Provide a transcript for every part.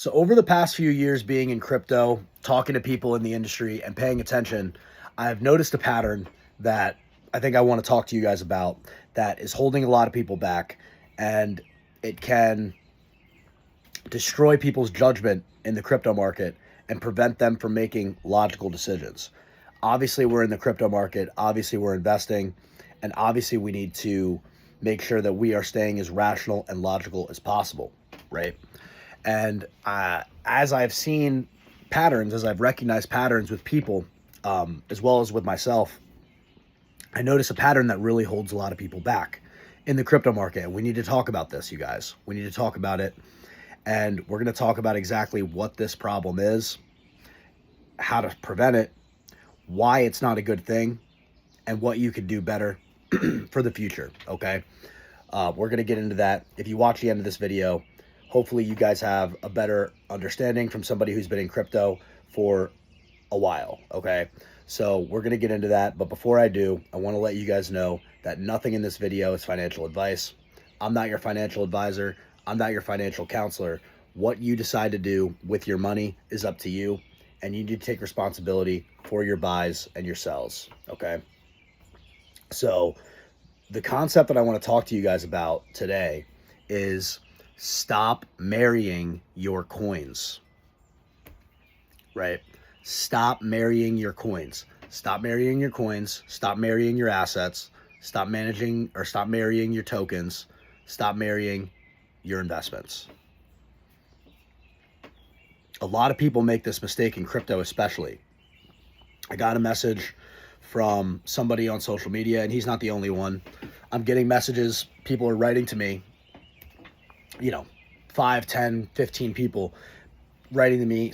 So over the past few years being in crypto, talking to people in the industry and paying attention, I've noticed a pattern that I think I want to talk to you guys about that is holding a lot of people back, and it can destroy people's judgment in the crypto market and prevent them from making logical decisions. Obviously, we're in the crypto market, obviously we're investing, and obviously we need to make sure that we are staying as rational and logical as possible, right? And as I've seen patterns, as I've recognized patterns with people, as well as with myself, I notice a pattern that really holds a lot of people back in the crypto market. We need to talk about this, you guys. We need to talk about it. And we're going to talk about exactly what this problem is, how to prevent it, why it's not a good thing, and what you could do better for the future. Okay. We're going to get into that. If you watch the end of this video, hopefully you guys have a better understanding from somebody who's been in crypto for a while. Okay. So we're going to get into that. But before I do, I want to let you guys know that nothing in this video is financial advice. I'm not your financial advisor. I'm not your financial counselor. What you decide to do with your money is up to you, and you need to take responsibility for your buys and your sells. Okay. So the concept that I want to talk to you guys about today is stop marrying your coins, right? Stop marrying your coins. Stop marrying your coins. Stop marrying your assets. Stop managing or stop marrying your tokens. Stop marrying your investments. A lot of people make this mistake in crypto, especially. I got a message from somebody on social media, and he's not the only one. I'm getting messages. People are writing to me, 5, 10, 15 people writing to me,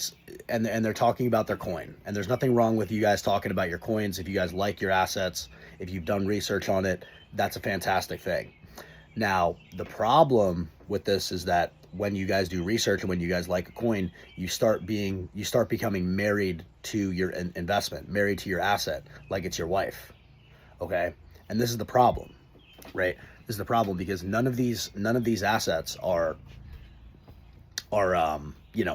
and they're talking about their coin. And there's nothing wrong with you guys talking about your coins. If you guys like your assets, if you've done research on it, that's a fantastic thing. Now, the problem with this is that when you guys do research and when you guys like a coin, you start becoming married to your investment, married to your asset, like it's your wife. Okay. And this is the problem, right? This is the problem because none of these assets are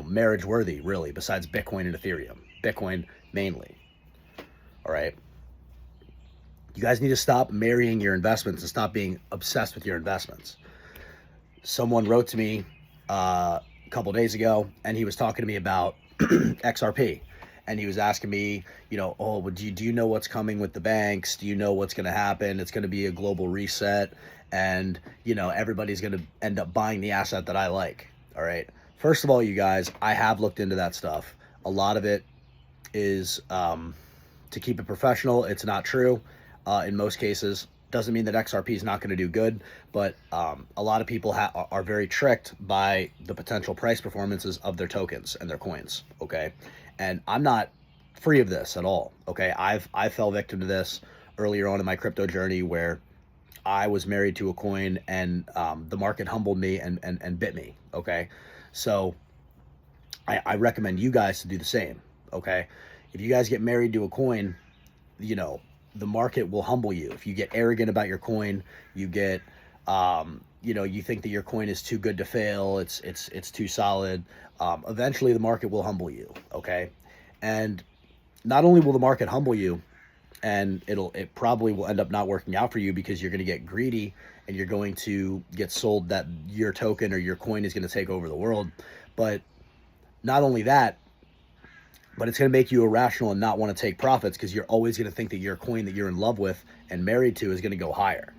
marriage worthy, really, besides Bitcoin and Ethereum. Bitcoin mainly. All right. You guys need to stop marrying your investments and stop being obsessed with your investments. Someone wrote to me a couple days ago, and he was talking to me about XRP. And he was asking me, do you know what's coming with the banks? Do you know what's going to happen? It's going to be a global reset, and everybody's going to end up buying the asset that I like. All right. First of all, you guys, I have looked into that stuff. A lot of it is to keep it professional. It's not true in most cases. Doesn't mean that XRP is not going to do good, but a lot of people are very tricked by the potential price performances of their tokens and their coins. Okay. And I'm not free of this at all. Okay. I fell victim to this earlier on in my crypto journey, where I was married to a coin, and the market humbled me and bit me. Okay. So I recommend you guys to do the same. Okay. If you guys get married to a coin, the market will humble you. If you get arrogant about your coin, you get, you think that your coin is too good to fail. It's too solid. Eventually the market will humble you. Okay. And not only will the market humble you, and it probably will end up not working out for you because you're going to get greedy and you're going to get sold that your token or your coin is going to take over the world. But not only that, but it's going to make you irrational and not want to take profits, because you're always going to think that your coin that you're in love with and married to is going to go higher,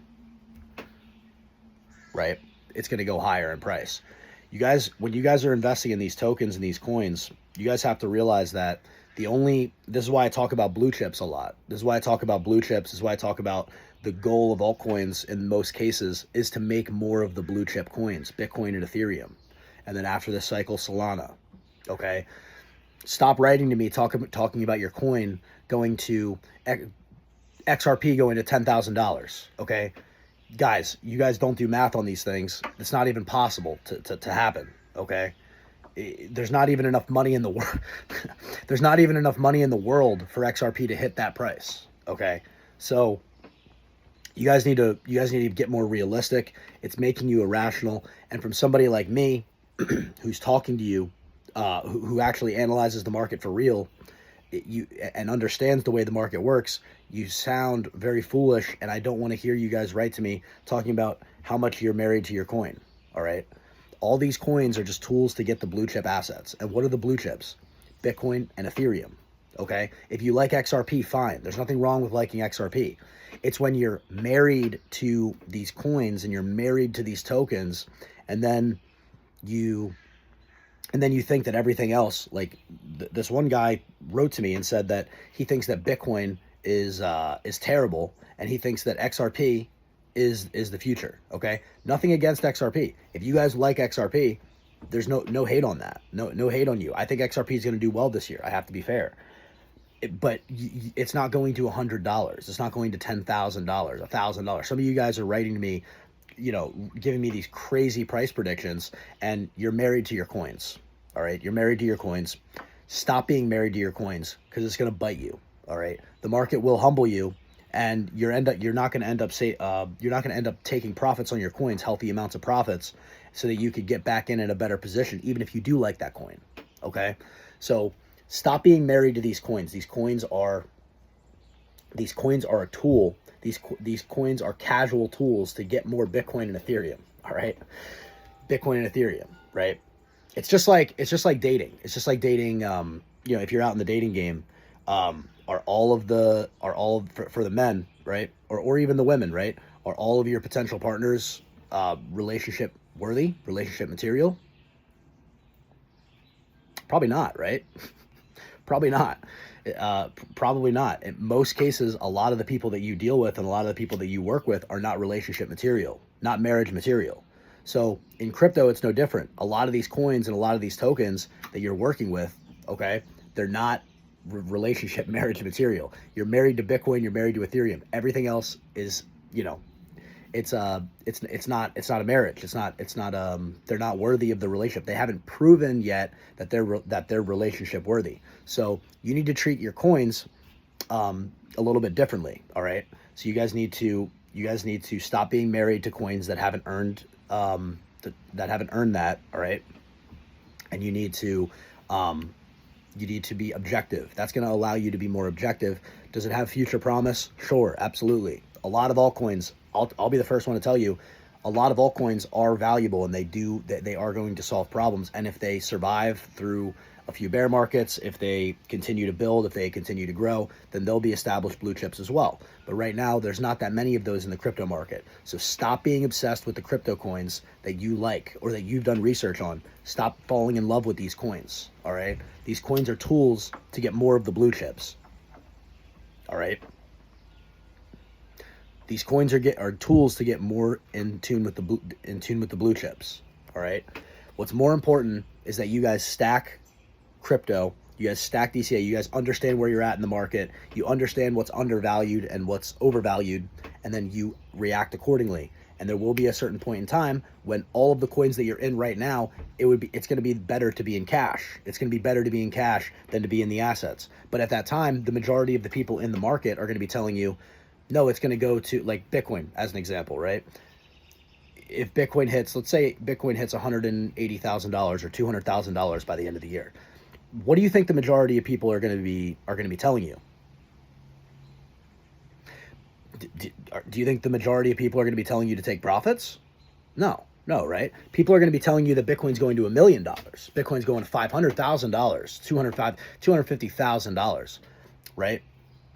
right? It's going to go higher in price. You guys, when you guys are investing in these tokens and these coins, you guys have to realize that this is why I talk about blue chips a lot. This is why I talk about blue chips. This is why I talk about the goal of altcoins in most cases is to make more of the blue chip coins, Bitcoin and Ethereum. And then after this cycle, Solana. Okay. Stop writing to me talking about your coin going to XRP going to $10,000. Okay. Guys, you guys don't do math on these things. It's not even possible to happen. Okay. There's not even enough money in the world. There's not even enough money in the world for XRP to hit that price. Okay. So you guys need to get more realistic. It's making you irrational. And from somebody like me who's talking to you who actually analyzes the market for real, and understands the way the market works, you sound very foolish, and I don't want to hear you guys write to me talking about how much you're married to your coin. All right, all these coins are just tools to get the blue chip assets. And what are the blue chips? Bitcoin and Ethereum. Okay, if you like XRP, fine. There's nothing wrong with liking XRP. It's when you're married to these coins and you're married to these tokens, and then you think that everything else, like this one guy wrote to me and said that he thinks that Bitcoin is terrible, and he thinks that XRP is the future. Okay, nothing against XRP. If you guys like XRP, there's no hate on that. No hate on you. I think XRP is going to do well this year. I have to be fair. But it's not going to $100. It's not going to $10,000, $1,000. Some of you guys are writing to me, giving me these crazy price predictions, and you're married to your coins. All right, you're married to your coins. Stop being married to your coins, because it's going to bite you. All right, the market will humble you, and you're not going to end up taking profits on your coins, healthy amounts of profits, so that you could get back in a better position, even if you do like that coin. Okay, so stop being married to these coins. These coins are a tool. These coins are casual tools to get more Bitcoin and Ethereum. All right, Bitcoin and Ethereum. Right. It's just like dating. It's just like dating. If you're out in the dating game, for the men, right, or even the women, right, are all of your potential partners relationship worthy, relationship material? Probably not, right? Probably not. Probably not. In most cases, a lot of the people that you deal with and a lot of the people that you work with are not relationship material, not marriage material. So in crypto, it's no different. A lot of these coins and a lot of these tokens that you're working with, okay, they're not relationship marriage material. You're married to Bitcoin, you're married to Ethereum. Everything else is, it's not a marriage. They're not worthy of the relationship. They haven't proven yet that they're relationship worthy. So you need to treat your coins a little bit differently. All right. So you guys need to stop being married to coins that haven't earned that. All right. And you need to be objective. That's going to allow you to be more objective. Does it have future promise? Sure, absolutely. A lot of altcoins, I'll be the first one to tell you, a lot of altcoins are valuable, and they are going to solve problems. And if they survive through a few bear markets, if they continue to build, if they continue to grow, then they'll be established blue chips as well. But right now, there's not that many of those in the crypto market. So stop being obsessed with the crypto coins that you like or that you've done research on. Stop falling in love with these coins, all right? These coins are tools to get more of the blue chips, all right? These coins are tools to get more in tune with the blue chips, all right? What's more important is that you guys stack crypto, you guys stack DCA, you guys understand where you're at in the market, you understand what's undervalued and what's overvalued, and then you react accordingly. And there will be a certain point in time when all of the coins that you're in right now, it's going to be better to be in cash. It's going to be better to be in cash than to be in the assets. But at that time, the majority of the people in the market are going to be telling you, no, it's going to go to, like Bitcoin as an example, right? If Bitcoin hits, let's say Bitcoin hits $180,000 or $200,000 by the end of the year, what do you think the majority of people are going to be telling you? Do you think the majority of people are going to be telling you to take profits? No, right? People are going to be telling you that Bitcoin's going to $1 million. Bitcoin's going to $500,000, $250,000, right?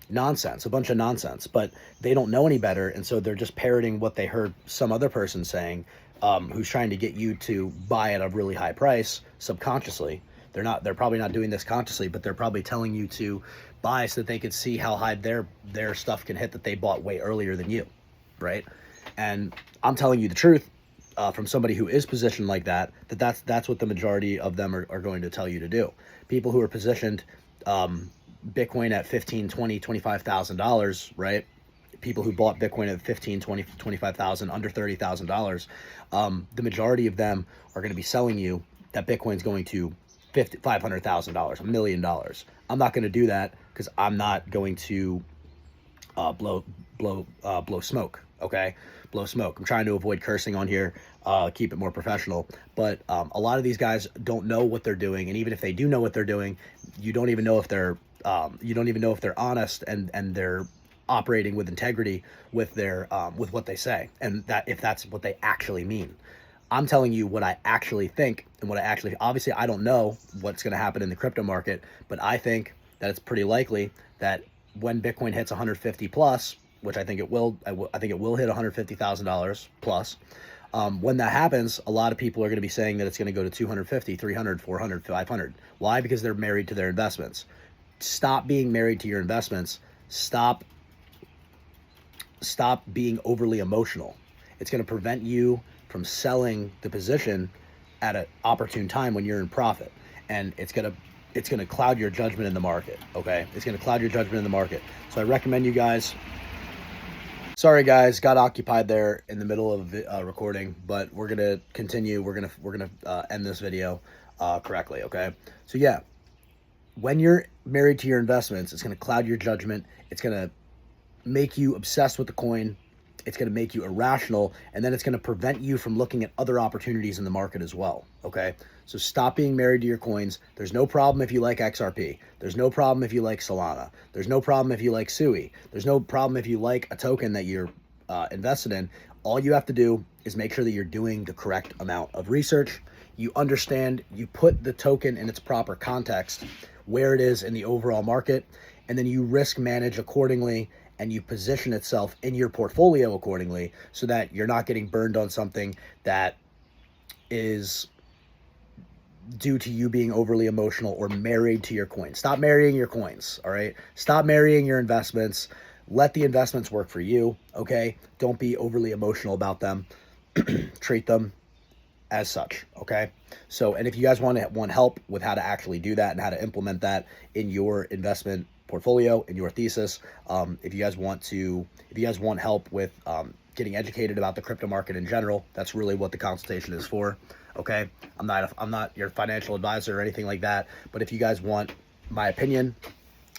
Nonsense, a bunch of nonsense. But they don't know any better, and so they're just parroting what they heard some other person saying, who's trying to get you to buy at a really high price subconsciously. They're probably not doing this consciously, but they're probably telling you to buy so that they could see how high their stuff can hit that they bought way earlier than you, right? And I'm telling you the truth, from somebody who is positioned like that's what the majority of them are going to tell you to do. People who are positioned Bitcoin at $15,000, $20,000, $25,000, right? People who bought Bitcoin at $15,000, $20,000, $25,000, under $30,000, the majority of them are going to be selling you that Bitcoin's going to $500,000, $1 million. I'm not going to do that because I'm not going to blow smoke. okay? Blow smoke. I'm trying to avoid cursing on here, keep it more professional. But a lot of these guys don't know what they're doing, and even if they do know what they're doing, you don't even know if they're honest and they're operating with integrity with their with what they say, and that if that's what they actually mean. I'm telling you what I actually think and what I actually, obviously I don't know what's going to happen in the crypto market, but I think that it's pretty likely that when Bitcoin hits 150 plus, which I think it will, I think it will hit $150,000 plus. When that happens, a lot of people are going to be saying that it's going to go to 250, 300, 400, 500. Why? Because they're married to their investments. Stop being married to your investments. Stop being overly emotional. It's going to prevent you from selling the position at an opportune time when you're in profit, and it's going to cloud your judgment in the market. Okay, it's going to cloud your judgment in the market. So I recommend you guys. Sorry guys, got occupied there in the middle of recording, but we're gonna continue. We're gonna end this video correctly. Okay, so yeah, when you're married to your investments, it's gonna cloud your judgment. It's gonna make you obsessed with the coin. It's going to make you irrational, and then it's going to prevent you from looking at other opportunities in the market as well. Okay, so stop being married to your coins. There's no problem if you like XRP. There's no problem if you like Solana. There's no problem if you like SUI. There's no problem if you like a token that you're invested in. All you have to do is make sure that you're doing the correct amount of research. You understand, you put the token in its proper context, where it is in the overall market, and then you risk manage accordingly, and you position itself in your portfolio accordingly so that you're not getting burned on something that is due to you being overly emotional or married to your coins. Stop marrying your coins, all right? Stop marrying your investments. Let the investments work for you, okay? Don't be overly emotional about them. Treat them as such, okay? So, and if you guys want help with how to actually do that and how to implement that in your investment portfolio, in your thesis, if you guys want help with getting educated about the crypto market in general, that's really what the consultation is for. Okay, I'm not your financial advisor or anything like that, but if you guys want my opinion,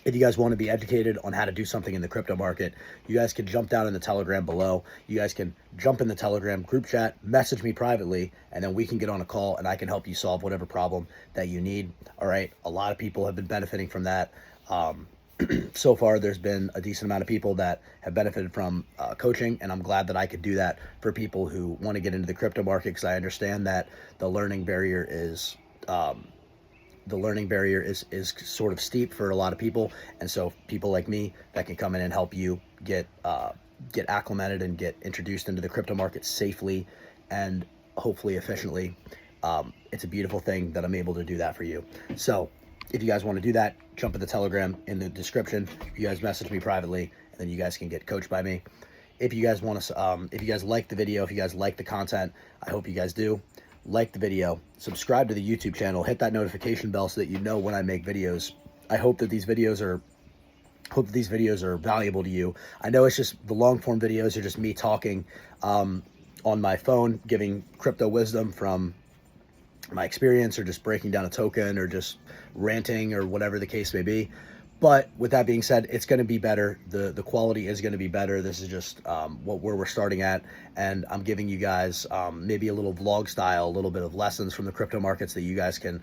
if you guys want to be educated on how to do something in the crypto market, you guys can jump down in the Telegram below. You guys can jump in the Telegram group chat, message me privately, and then we can get on a call and I can help you solve whatever problem that you need. All right, a lot of people have been benefiting from that. So far, there's been a decent amount of people that have benefited from coaching, and I'm glad that I could do that for people who want to get into the crypto market, because I understand that the learning barrier is sort of steep for a lot of people, and so people like me that can come in and help you get acclimated and get introduced into the crypto market safely and hopefully efficiently. It's a beautiful thing that I'm able to do that for you. So if you guys want to do that, jump in the Telegram in the description. You guys message me privately, and then you guys can get coached by me. If you guys want to, if you guys like the video, if you guys like the content, I hope you guys do. Like the video, subscribe to the YouTube channel, hit that notification bell so that you know when I make videos. I hope that these videos are valuable to you. I know it's just the long form videos are just me talking on my phone, giving crypto wisdom from my experience, or just breaking down a token, or just ranting, or whatever the case may be. But with that being said, it's going to be better. The quality is going to be better. This is just where we're starting at, and I'm giving you guys maybe a little vlog style, a little bit of lessons from the crypto markets that you guys can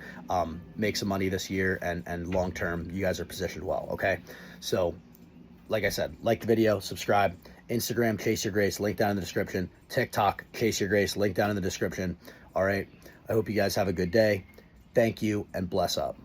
make some money this year, and long term you guys are positioned well. Okay, so like I said, like the video, subscribe. Instagram, Chase Your Grace, link down in the description. TikTok, Chase Your Grace, link down in the description. All right, I hope you guys have a good day. Thank you, and bless up.